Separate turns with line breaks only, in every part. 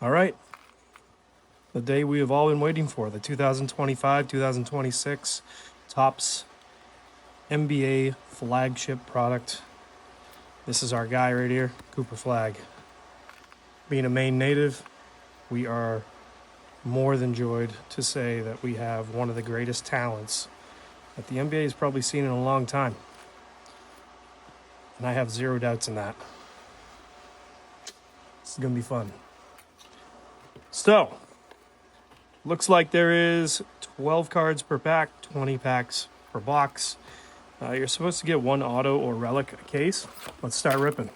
All right. The day we have all been waiting for, the 2025-2026 Topps NBA Flagship product. This is our guy right here, Cooper Flagg. Being a Maine native, we are more than joyed to say that we have one of the greatest talents that the NBA has probably seen in a long time. And I have zero doubts in that. This is going to be fun. So, looks like there is 12 cards per pack, 20 packs per box. You're supposed to get one auto or relic a case. Let's start ripping.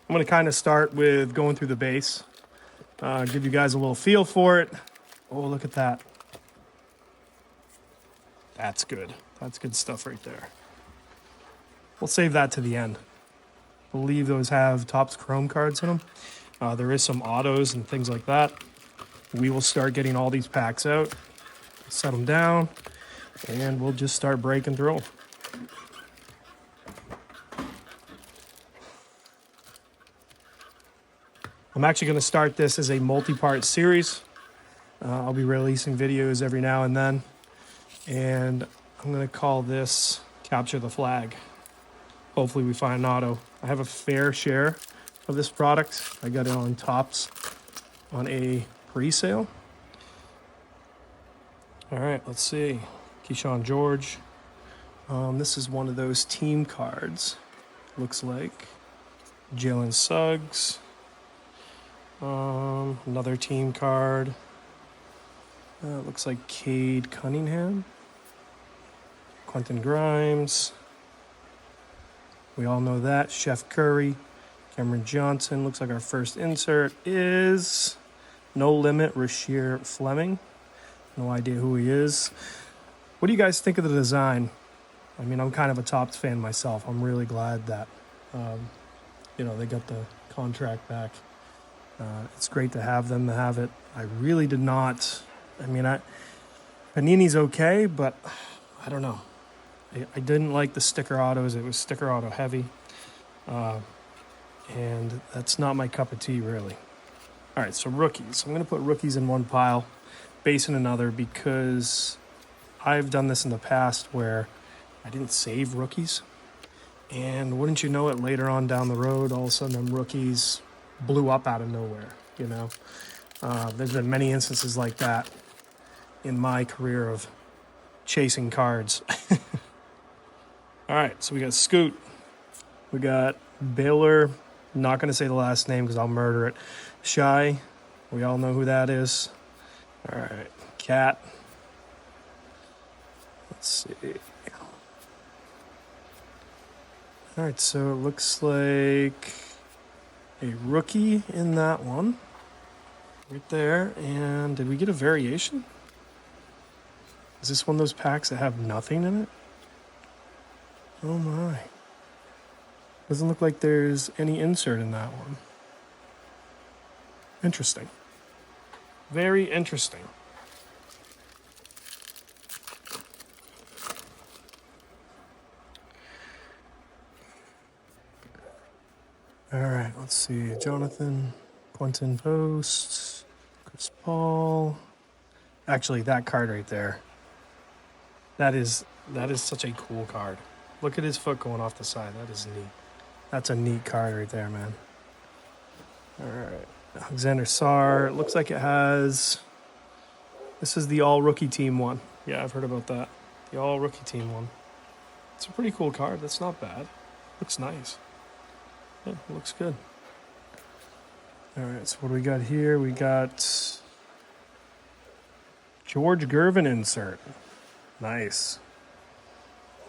I'm going to kind of start with going through the base. Give you guys a little feel for it. Oh, look at that. That's good. That's good stuff right there. We'll save that to the end. I believe those have Topps Chrome cards in them. There is some autos and things like that. We will start getting all these packs out, set them down, and we'll just start breaking through them. I'm actually going to start this as a multi-part series. I'll be releasing videos every now and then, and I'm going to call this Capture the Flagg. Hopefully we find an auto. I have a fair share of this product. I got it on Topps on a pre-sale. All right, let's see. Keyshawn George. This is one of those team cards. Looks like Jalen Suggs. Another team card. Looks like Cade Cunningham. Quentin Grimes. We all know that. Chef Curry. Cameron Johnson. Looks like our first insert is No Limit Rasheer Fleming. No idea who he is. What do you guys think of the design? I mean, I'm kind of a Topps fan myself. I'm really glad that, they got the contract back. It's great to have them to have it. I really did not. Panini's okay, but I don't know. I didn't like the sticker autos. It was sticker auto heavy. And that's not my cup of tea, really. All right, so rookies. I'm going to put rookies in one pile, base in another, because I've done this in the past where I didn't save rookies. And wouldn't you know it, later on down the road, all of a sudden them rookies blew up out of nowhere, you know? There's been many instances like that in my career of chasing cards. All right, so we got Scoot. We got Baylor. Not going to say the last name because I'll murder it. Shy. We all know who that is. All right, Cat. Let's see. All right, so it looks like a rookie in that one. Right there. And did we get a variation? Is this one of those packs that have nothing in it? Oh my. Doesn't look like there's any insert in that one. Interesting. Very interesting. All right, let's see. Jonathan, Quentin Post, Chris Paul. Actually, that card right there. That is such a cool card. Look at his foot going off the side. That is neat. That's a neat card right there, man. All right. Alexander Sarr. It looks like it has... This is the all-rookie team one. Yeah, I've heard about that. The all-rookie team one. It's a pretty cool card. That's not bad. Looks nice. Yeah, it looks good. All right, so what do we got here? We got George Gervin insert. Nice.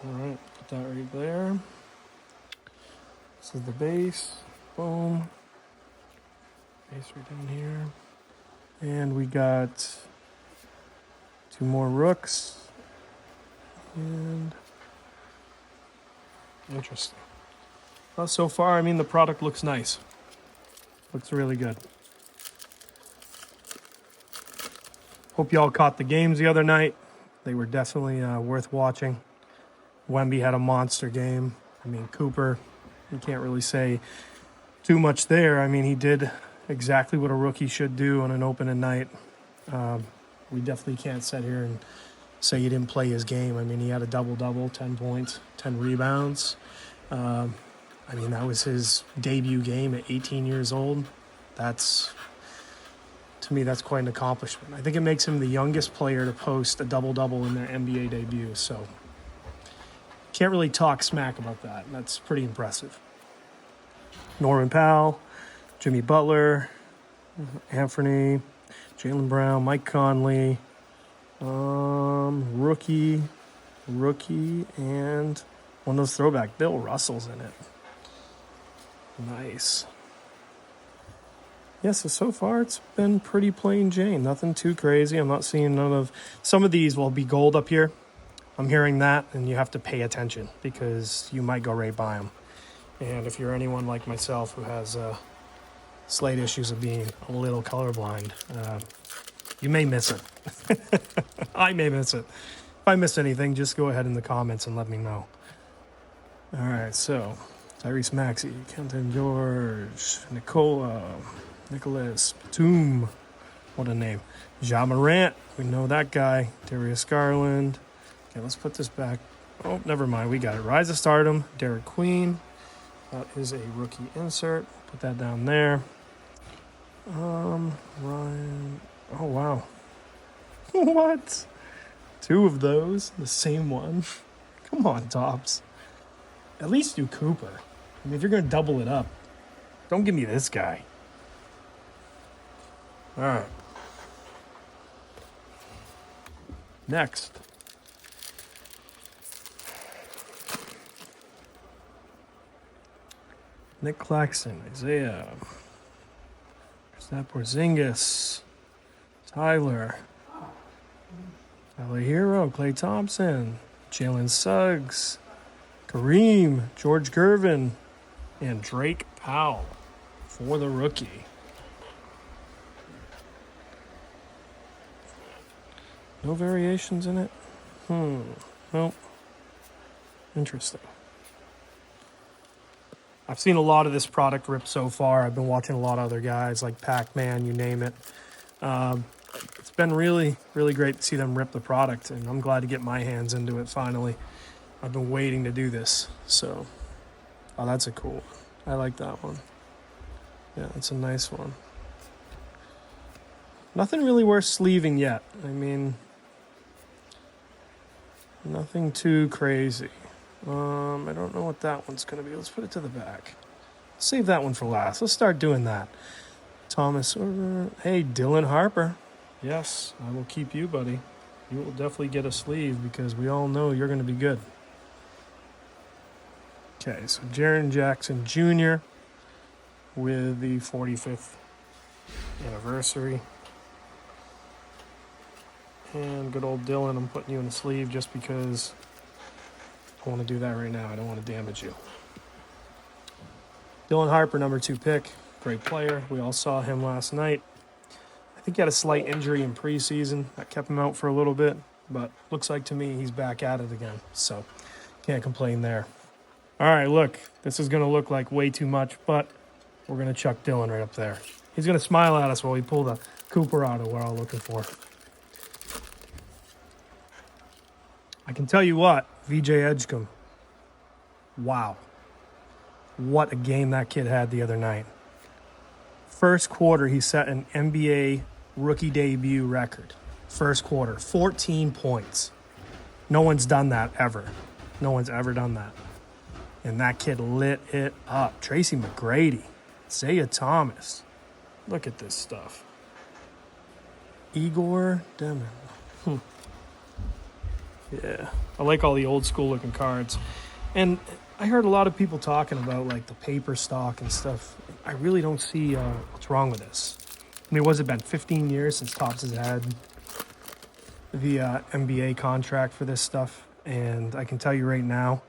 All right, put that right there. This is the base. Boom. Base right down here. And we got two more rooks. And interesting. Well, so far, the product looks nice. Looks really good. Hope y'all caught the games the other night. They were definitely worth watching. Wemby had a monster game. Cooper, you can't really say too much there. I mean, he did exactly what a rookie should do on an opening night. We definitely can't sit here and say he didn't play his game. I mean, he had a double-double, 10 points, 10 rebounds. I mean, that was his debut game at 18 years old. To me, that's quite an accomplishment. I think it makes him the youngest player to post a double-double in their NBA debut. So can't really talk smack about that. That's pretty impressive. Norman Powell, Jimmy Butler, Anthony, Jaylen Brown, Mike Conley, rookie, and one of those throwback. Bill Russell's in it. Nice. Yeah, so far it's been pretty plain Jane. Nothing too crazy. I'm not seeing none of... Some of these will be gold up here. I'm hearing that, and you have to pay attention because you might go right by them. And if you're anyone like myself who has slight issues of being a little colorblind, you may miss it. I may miss it. If I missed anything, just go ahead in the comments and let me know. All right, so Tyrese Maxey, Kenton George, Nicholas Batum, what a name. Ja Morant, we know that guy. Darius Garland. Okay, let's put this back. Oh, never mind, we got it. Rise of Stardom, Derek Queen. That is a rookie insert. Put that down there. Ryan. Oh, wow. What? Two of those? The same one? Come on, Topps. At least do Cooper. I mean, if you're going to double it up, don't give me this guy. All right. Next. Nick Claxton, Isaiah, Kristaps Porzingis, Tyler Hero, Klay Thompson, Jalen Suggs, Kareem, George Gervin, and Drake Powell for the rookie. No variations in it? Nope. Interesting. I've seen a lot of this product ripped so far. I've been watching a lot of other guys like Pac-Man, you name it. It's been really, really great to see them rip the product, and I'm glad to get my hands into it finally. I've been waiting to do this, so... Oh, that's a cool one. I like that one. Yeah, it's a nice one. Nothing really worth sleeving yet. I mean, nothing too crazy. I don't know what that one's going to be. Let's put it to the back. Save that one for last. Let's start doing that. Thomas, hey, Dylan Harper. Yes, I will keep you, buddy. You will definitely get a sleeve because we all know you're going to be good. Okay, so Jaren Jackson Jr. with the 45th anniversary. And good old Dylan, I'm putting you in a sleeve just because I want to do that right now. I don't want to damage you. Dylan Harper, number 2 pick. Great player. We all saw him last night. I think he had a slight injury in preseason. That kept him out for a little bit. But looks like to me he's back at it again. So can't complain there. All right, look. This is going to look like way too much, but we're going to chuck Dylan right up there. He's going to smile at us while we pull the Cooper auto we're all looking for. I can tell you what, VJ Edgecombe. Wow. What a game that kid had the other night. First quarter, he set an NBA rookie debut record. First quarter, 14 points. No one's done that ever. No one's ever done that. And that kid lit it up. Tracy McGrady, Isaiah Thomas. Look at this stuff. Igor Demon. Yeah, I like all the old school looking cards. And I heard a lot of people talking about like the paper stock and stuff. I really don't see what's wrong with this. I mean, what's it been, 15 years since Topps has had the NBA contract for this stuff? And I can tell you right now,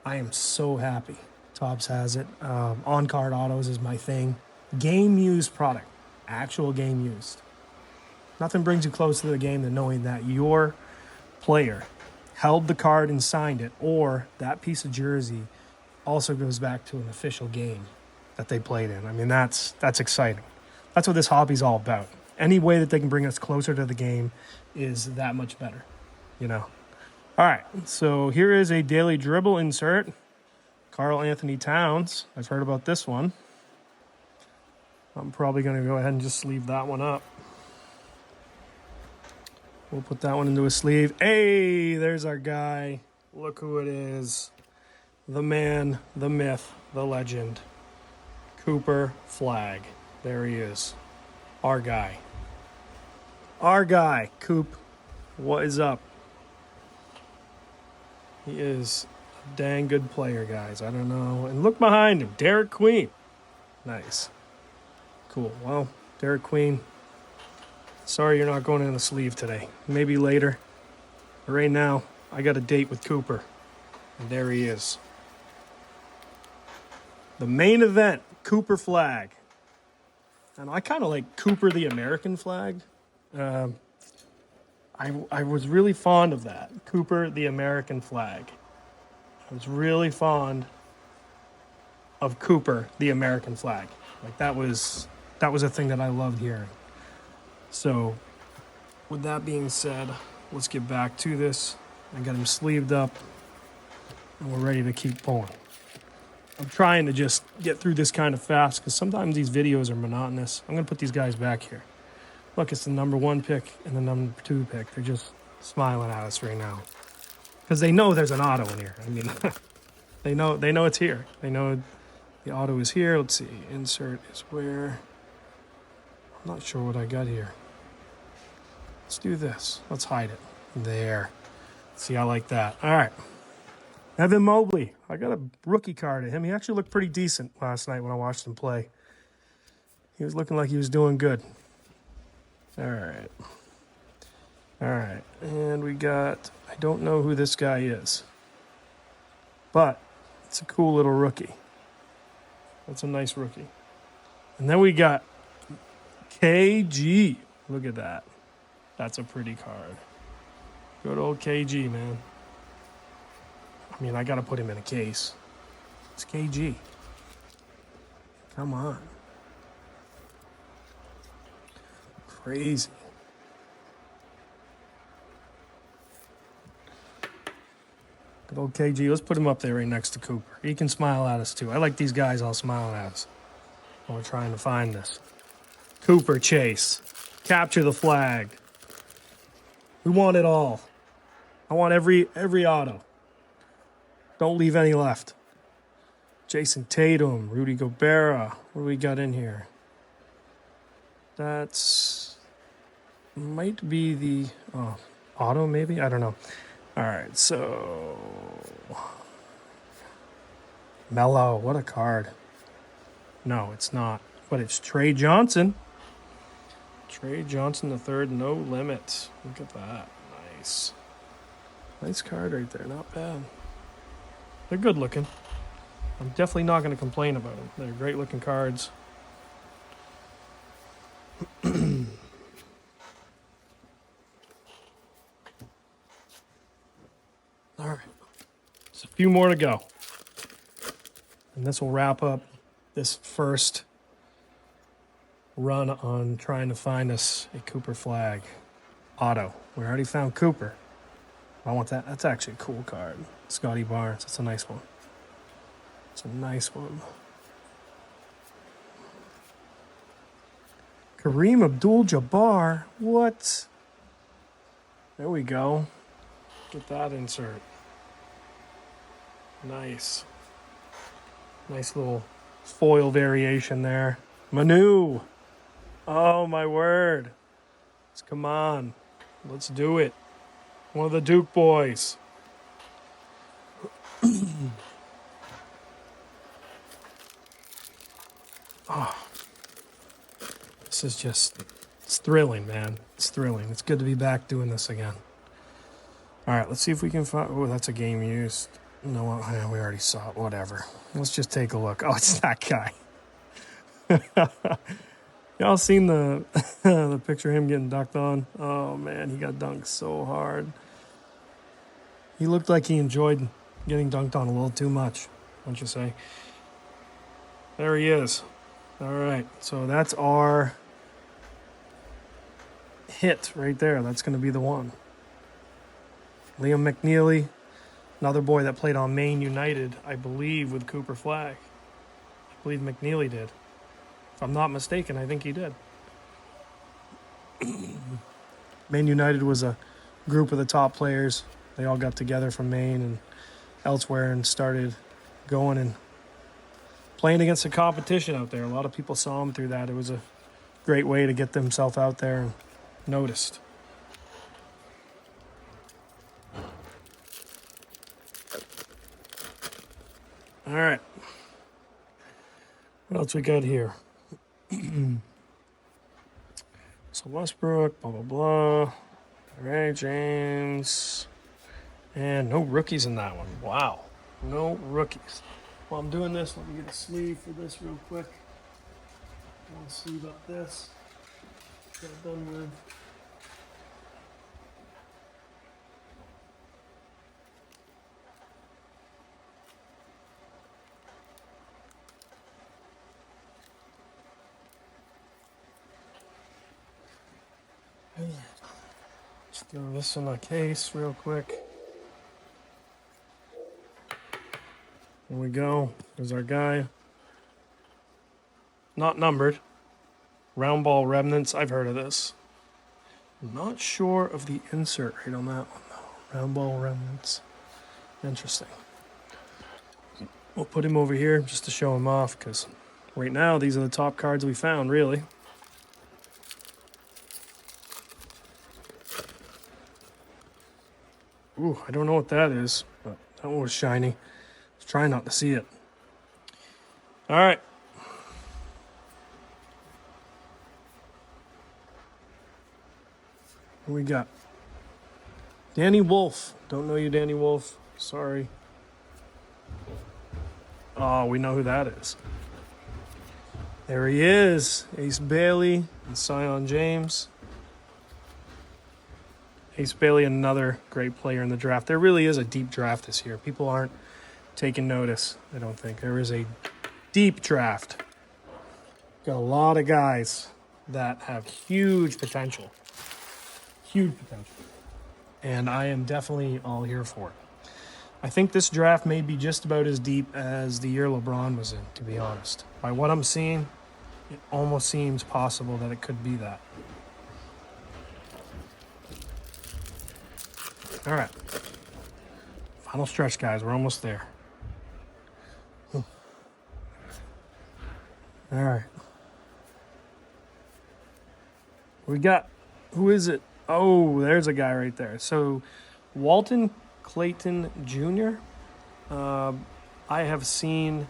I am so happy Topps has it. On-card autos is my thing. Game-used product. Actual game-used. Nothing brings you close to the game than knowing that your player held the card and signed it, or that piece of jersey also goes back to an official game. that they played in. I mean, that's exciting. That's what this hobby's all about. Any way that they can bring us closer to the game is that much better, you know. All right, so here is a daily dribble insert. Karl Anthony Towns. I've heard about this one. I'm probably going to go ahead and just sleeve that one up. We'll put that one into a sleeve. Hey, there's our guy. Look who it is. The man, the myth, the legend. Cooper Flagg. There he is. Our guy. Our guy, Coop. What is up? He is a dang good player, guys. I don't know. And look behind him. Derek Queen. Nice. Cool. Well, Derek Queen, sorry you're not going in the sleeve today. Maybe later. But right now, I got a date with Cooper. And there he is. The main event, Cooper Flagg. And I kind of like Cooper the American Flagg. I was really fond of that. Cooper the American Flagg. I was really fond of Cooper the American Flagg. Like that was a thing that I loved hearing. So with that being said, let's get back to this. I got him sleeved up and we're ready to keep pulling. I'm trying to just get through this kind of fast because sometimes these videos are monotonous. I'm going to put these guys back here. Look, it's the number 1 pick and the number 2 pick. They're just smiling at us right now because they know there's an auto in here. I mean, they know it's here. They know the auto is here. Let's see. Insert is where. I'm not sure what I got here. Let's do this. Let's hide it. There. See, I like that. All right. Evan Mobley. I got a rookie card of him. He actually looked pretty decent last night when I watched him play. He was looking like he was doing good. All right. All right. And we got, I don't know who this guy is, but it's a cool little rookie. That's a nice rookie. And then we got KG. Look at that. That's a pretty card. Good old KG, man. I mean, I got to put him in a case. It's KG. Come on. Crazy. Good old KG. Let's put him up there right next to Cooper. He can smile at us, too. I like these guys all smiling at us while we're trying to find this. Cooper Chase. Capture the Flagg. We want it all. I want every auto. Don't leave any left. Jason Tatum, Rudy Gobert. What do we got in here? That's might be the auto, maybe? I don't know. All right, so Melo, what a card. No, it's not. But it's Trey Johnson. Trey Johnson the third, no limit. Look at that. Nice. Nice card right there. Not bad. They're good looking. I'm definitely not going to complain about them. They're great looking cards. All right. There's a few more to go. And this will wrap up this first run on trying to find us a Cooper Flagg auto. We already found Cooper. I want that. That's actually a cool card. Scotty Barnes. That's a nice one. It's a nice one. Kareem Abdul-Jabbar. What? There we go. Get that insert. Nice. Nice little foil variation there. Manu. Oh, my word. Come on. Let's do it. One of the Duke boys. Oh. This is just, it's thrilling, man. It's thrilling. It's good to be back doing this again. All right, let's see if we can find, oh, that's a game used. No, we already saw it. Whatever. Let's just take a look. Oh, it's that guy. Y'all seen the the picture of him getting dunked on? Oh, man, he got dunked so hard. He looked like he enjoyed getting dunked on a little too much, wouldn't you say? There he is. All right, so that's our hit right there. That's going to be the one. Liam McNeely, another boy that played on Maine United, I believe, with Cooper Flagg. I believe McNeely did. If I'm not mistaken, I think he did. Maine United was a group of the top players. They all got together from Maine and elsewhere and started going and playing against the competition out there. A lot of people saw him through that. It was a great way to get themselves out there and noticed. All right. What else we got here? So Westbrook, blah, blah, blah. All right, James. And no rookies in that one. Wow. No rookies. While I'm doing this, let me get a sleeve for this real quick. I'll sleeve up this. Got done with. Let's throw this in my case real quick. Here we go. There's our guy. Not numbered. Round ball remnants. I've heard of this. I'm not sure of the insert rate on that one, though. Round ball remnants. Interesting. We'll put him over here just to show him off, because right now these are the top cards we found, really. Ooh, I don't know what that is, but that one was shiny. Let's try not to see it. All right. What we got? Danny Wolf. Don't know you, Danny Wolf. Sorry. Oh, we know who that is. There he is. Ace Bailey and Sion James. Ace Bailey, another great player in the draft. There really is a deep draft this year. People aren't taking notice, I don't think. There is a deep draft. Got a lot of guys that have huge potential. Huge potential. And I am definitely all here for it. I think this draft may be just about as deep as the year LeBron was in, to be honest. By what I'm seeing, it almost seems possible that it could be that. All right. Final stretch, guys. We're almost there. All right. We got, who is it? Oh, there's a guy right there. So, Walton Clayton Jr. I have seen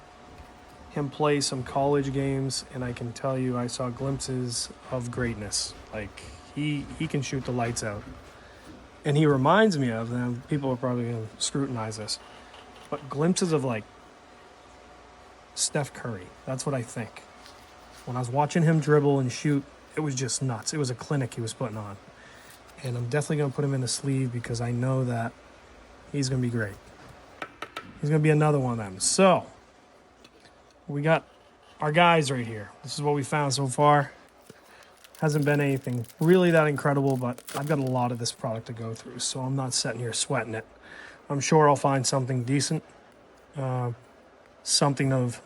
him play some college games, and I can tell you I saw glimpses of greatness. Like, he can shoot the lights out. And he reminds me of them. People are probably going to scrutinize this. But glimpses of, like, Steph Curry. That's what I think. When I was watching him dribble and shoot, it was just nuts. It was a clinic he was putting on. And I'm definitely going to put him in the sleeve because I know that he's going to be great. He's going to be another one of them. So, we got our guys right here. This is what we found so far. Hasn't been anything really that incredible, but I've got a lot of this product to go through, so I'm not sitting here sweating it. I'm sure I'll find something decent, something of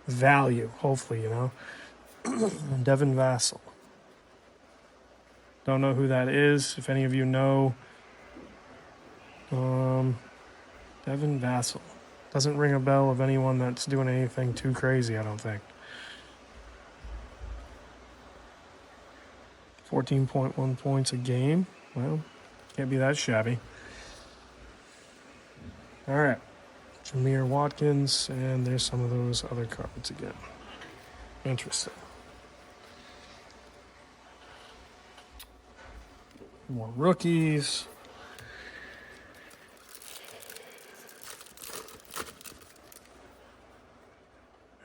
value, hopefully, you know. Devin Vassell. Don't know who that is. If any of you know, Devin Vassell. Doesn't ring a bell of anyone that's doing anything too crazy, I don't think. 14.1 points a game. Well, can't be that shabby. All right. Jameer Watkins, and there's some of those other cards again. Interesting. More rookies.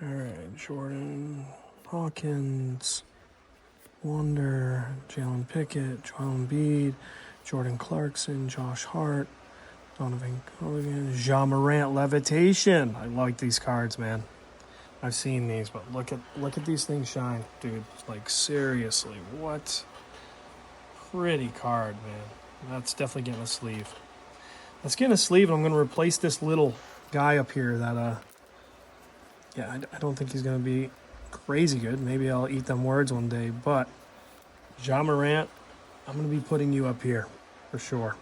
All right, Jordan Hawkins, Wonder, Jalen Pickett, Joel Embiid, Jordan Clarkson, Josh Hart, Donovan Culligan, Ja Morant Levitation. I like these cards, man. I've seen these, but look at these things shine, dude. Like, seriously, what? Pretty card, man. That's definitely getting a sleeve. Let's get a sleeve, and I'm going to replace this little guy up here that, yeah, I don't think he's going to be crazy good. Maybe I'll eat them words one day, but Ja Morant, I'm going to be putting you up here for sure.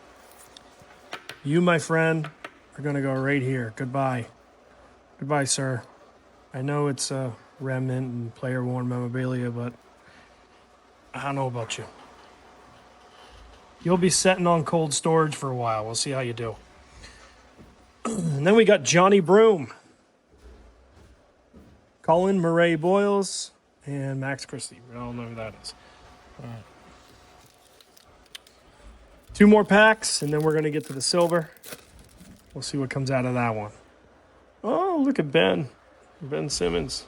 You, my friend, are going to go right here. Goodbye. Goodbye, sir. I know it's a remnant and player-worn memorabilia, but I don't know about you. You'll be sitting on cold storage for a while. We'll see how you do. And then we got Johnny Broom, Colin Murray Boyles, and Max Christie. We all know who that is. All right. 2 more packs, and then we're going to get to the silver. We'll see what comes out of that one. Oh, look at Ben. Ben Simmons.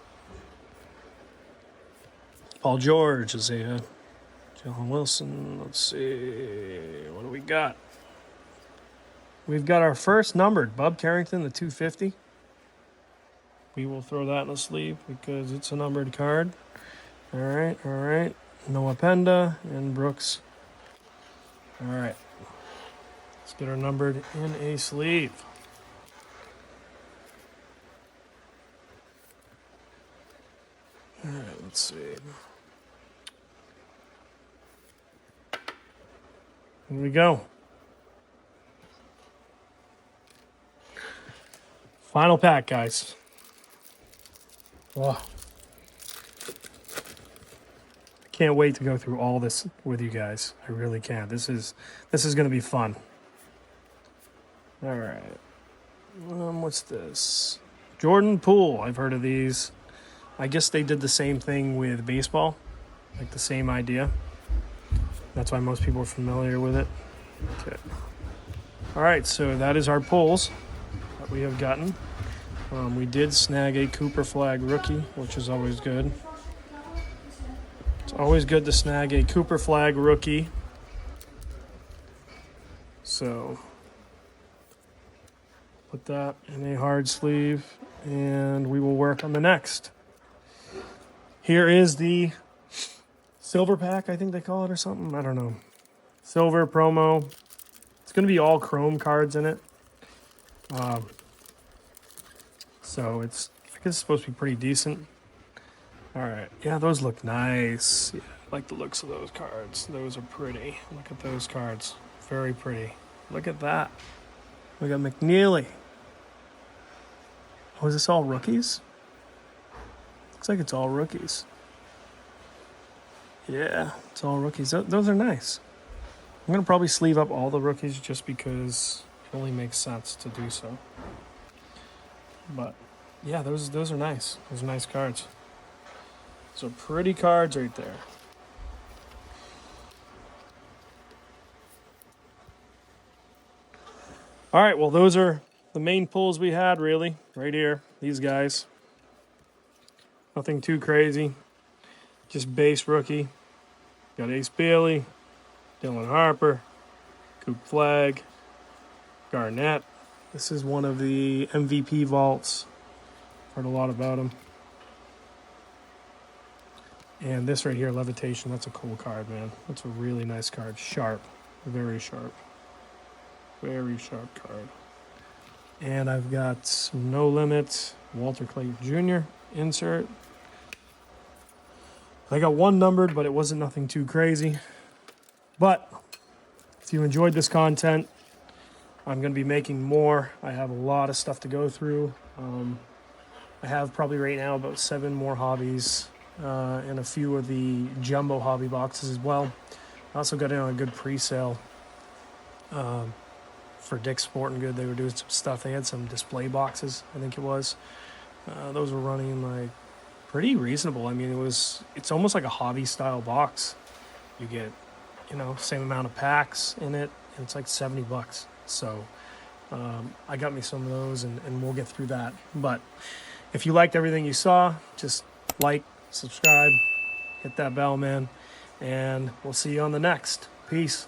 Paul George, Isaiah. Jalen Wilson. Let's see. What do we got? We've got our first numbered. Bub Carrington, the 250. We will throw that in a sleeve because it's a numbered card. All right, all right. Noah Penda and Brooks. All right. Let's get our numbered in a sleeve. All right, let's see. Here we go. Final pack, guys. Oh. I can't wait to go through all this with you guys. I really can. This is going to be fun. All right. What's this? Jordan Poole. I've heard of these. I guess they did the same thing with baseball, like the same idea. That's why most people are familiar with it. Okay. All right, so that is our pulls that we have gotten. We did snag a Cooper Flagg rookie, which is always good. It's always good to snag a Cooper Flagg rookie. So put that in a hard sleeve, and we will work on the next. Here is the silver pack, I think they call it, or something. I don't know. Silver promo. It's going to be all chrome cards in it. So I guess it's supposed to be pretty decent. All right. Yeah, those look nice. Yeah, I like the looks of those cards. Those are pretty. Look at those cards. Very pretty. Look at that. We got McNeely. Oh, is this all rookies? Looks like it's all rookies. Yeah, it's all rookies. Those are nice. I'm going to probably sleeve up all the rookies just because it only makes sense to do so. But, yeah, those are nice. Those are nice cards. Those are pretty cards right there. All right, well, those are the main pulls we had, really, right here. These guys. Nothing too crazy. Just base rookie. Got Ace Bailey, Dylan Harper, Cooper Flagg, Garnett. This is one of the MVP vaults. Heard a lot about him. And this right here, Levitation, that's a cool card, man. That's a really nice card. Sharp. Very sharp. Very sharp card. And I've got No Limit, Walter Clayton Jr. insert. I got one numbered, but it wasn't nothing too crazy. But if you enjoyed this content, I'm going to be making more. I have a lot of stuff to go through. I have probably right now about 7 more hobbies and a few of the jumbo hobby boxes as well. I also got in on a good pre-sale for Dick's Sporting Good. They were doing some stuff. They had some display boxes, I think it was. Those were running like pretty reasonable. I mean, it's almost like a hobby style box. You get, same amount of packs in it, and it's like $70. So I got me some of those, and we'll get through that. But if you liked everything you saw, just like, subscribe, hit that bell, man, and we'll see you on the next. Peace.